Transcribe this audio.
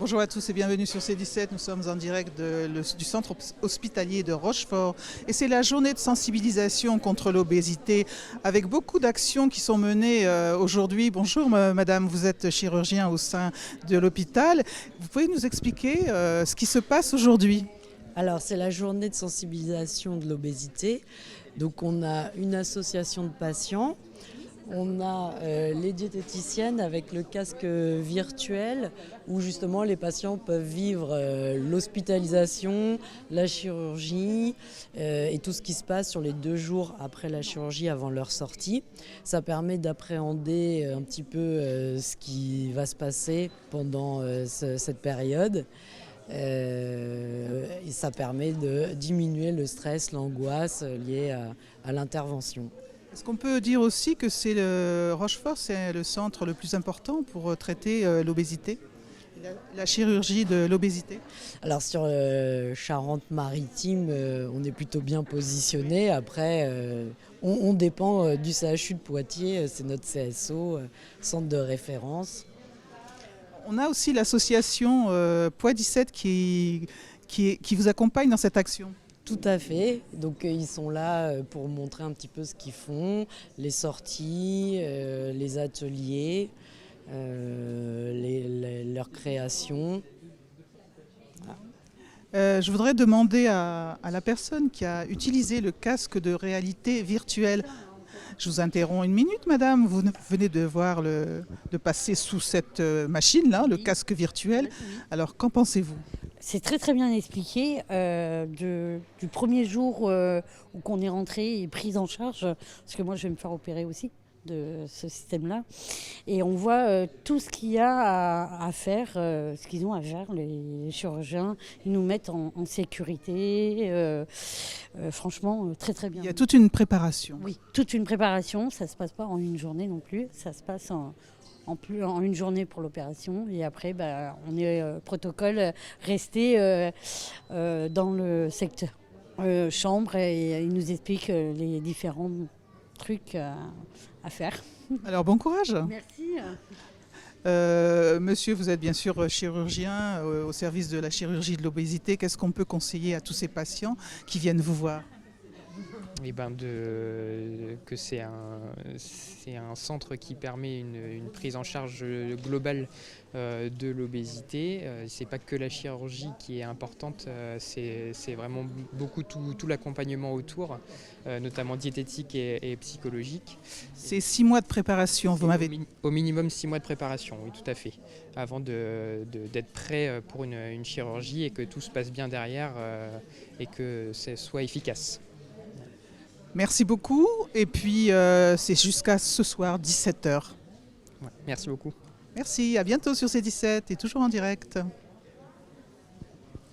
Bonjour à tous et bienvenue sur C17. Nous sommes en direct du centre hospitalier de Rochefort et c'est la journée de sensibilisation contre l'obésité avec beaucoup d'actions qui sont menées aujourd'hui. Bonjour madame, vous êtes chirurgien au sein de l'hôpital. Vous pouvez nous expliquer ce qui se passe aujourd'hui? Alors, c'est la journée de sensibilisation de l'obésité. Donc, on a une association de patients. On a les diététiciennes avec le casque virtuel où justement les patients peuvent vivre l'hospitalisation, la chirurgie et tout ce qui se passe sur les 2 jours après la chirurgie avant leur sortie. Ça permet d'appréhender un petit peu ce qui va se passer pendant cette période. Et ça permet de diminuer le stress, l'angoisse liée à l'intervention. Est-ce qu'on peut dire aussi que Rochefort, c'est le centre le plus important pour traiter l'obésité, la chirurgie de l'obésité? Alors sur Charente-Maritime, on est plutôt bien positionné. Après, on dépend du CHU de Poitiers, c'est notre CSO, centre de référence. On a aussi l'association Poids 17 qui vous accompagne dans cette action. Tout à fait. Donc ils sont là pour montrer un petit peu ce qu'ils font, les sorties, les ateliers, leurs créations. Je voudrais demander à la personne qui a utilisé le casque de réalité virtuelle. Je vous interromps une minute, madame. Vous venez de passer sous cette machine-là, le casque virtuel. Alors, qu'en pensez-vous? C'est très très bien expliqué. Du premier jour où qu'on est rentré et pris en charge, parce que moi je vais me faire opérer aussi de ce système-là. Et on voit tout ce qu'il y a à faire, ce qu'ils ont à faire, les chirurgiens. Ils nous mettent en sécurité. Franchement, très très bien. Il y a toute une préparation. Oui, toute une préparation. Ça ne se passe pas en une journée non plus. Ça se passe en une journée pour l'opération. Et après, on est protocole resté dans le secteur chambre et il nous explique les différents trucs à faire. Alors, bon courage. Merci. Monsieur, vous êtes bien sûr chirurgien au service de la chirurgie de l'obésité. Qu'est-ce qu'on peut conseiller à tous ces patients qui viennent vous voir? Et que c'est un centre qui permet une prise en charge globale de l'obésité. C'est pas que la chirurgie qui est importante, c'est vraiment beaucoup tout l'accompagnement autour, notamment diététique et psychologique. C'est 6 mois de préparation, vous m'avez dit. Au minimum 6 mois de préparation, oui, tout à fait, avant d'être prêt pour une chirurgie et que tout se passe bien derrière et que ça soit efficace. Merci beaucoup. Et puis, c'est jusqu'à ce soir, 17h. Ouais, merci beaucoup. Merci, à bientôt sur C17 et toujours en direct.